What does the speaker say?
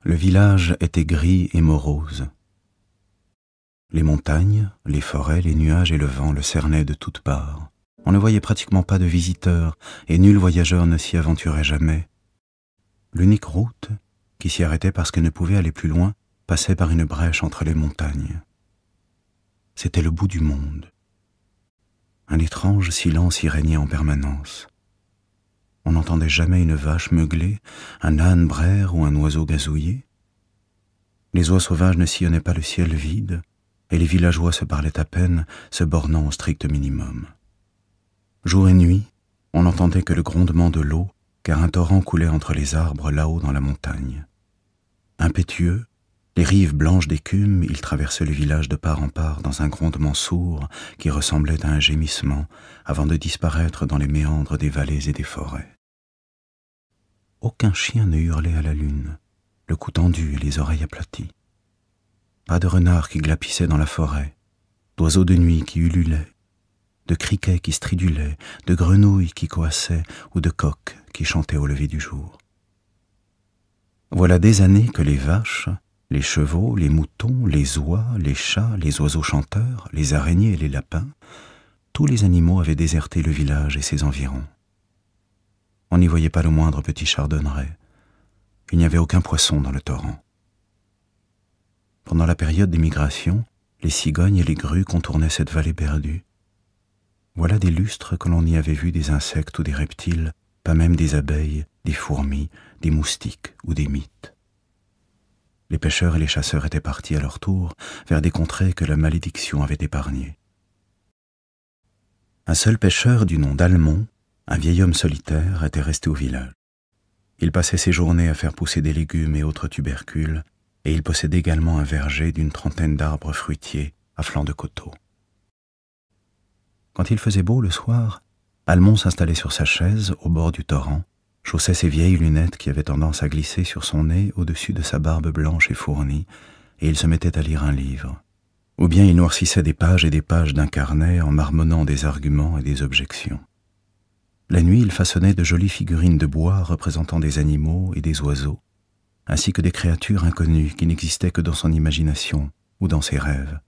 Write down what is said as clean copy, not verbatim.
Le village était gris et morose. Les montagnes, les forêts, les nuages et le vent le cernaient de toutes parts. On ne voyait pratiquement pas de visiteurs, et nul voyageur ne s'y aventurait jamais. L'unique route, qui s'y arrêtait parce qu'elle ne pouvait aller plus loin, passait par une brèche entre les montagnes. C'était le bout du monde. Un étrange silence y régnait en permanence. On n'entendait jamais une vache meugler, un âne braire ou un oiseau gazouiller. Les oies sauvages ne sillonnaient pas le ciel vide, et les villageois se parlaient à peine, se bornant au strict minimum. Jour et nuit, on n'entendait que le grondement de l'eau, car un torrent coulait entre les arbres là-haut dans la montagne. Impétueux, les rives blanches d'écume, il traversait le village de part en part dans un grondement sourd qui ressemblait à un gémissement avant de disparaître dans les méandres des vallées et des forêts. Aucun chien ne hurlait à la lune, le cou tendu et les oreilles aplaties. Pas de renards qui glapissaient dans la forêt, d'oiseaux de nuit qui ululaient, de criquets qui stridulaient, de grenouilles qui coassaient ou de coqs qui chantaient au lever du jour. Voilà des années que les vaches, les chevaux, les moutons, les oies, les chats, les oiseaux chanteurs, les araignées et les lapins, tous les animaux avaient déserté le village et ses environs. On n'y voyait pas le moindre petit chardonneret. Il n'y avait aucun poisson dans le torrent. Pendant la période des migrations, les cigognes et les grues contournaient cette vallée perdue. Voilà des lustres que l'on y avait vu des insectes ou des reptiles, pas même des abeilles, des fourmis, des moustiques ou des mites. Les pêcheurs et les chasseurs étaient partis à leur tour vers des contrées que la malédiction avait épargnées. Un seul pêcheur du nom d'Almon, un vieil homme solitaire, était resté au village. Il passait ses journées à faire pousser des légumes et autres tubercules, et il possédait également un verger d'une 30aine d'arbres fruitiers à flanc de coteaux. Quand il faisait beau le soir, Almon s'installait sur sa chaise au bord du torrent, chaussait ses vieilles lunettes qui avaient tendance à glisser sur son nez au-dessus de sa barbe blanche et fournie, et il se mettait à lire un livre. Ou bien il noircissait des pages et des pages d'un carnet en marmonnant des arguments et des objections. La nuit, il façonnait de jolies figurines de bois représentant des animaux et des oiseaux, ainsi que des créatures inconnues qui n'existaient que dans son imagination ou dans ses rêves,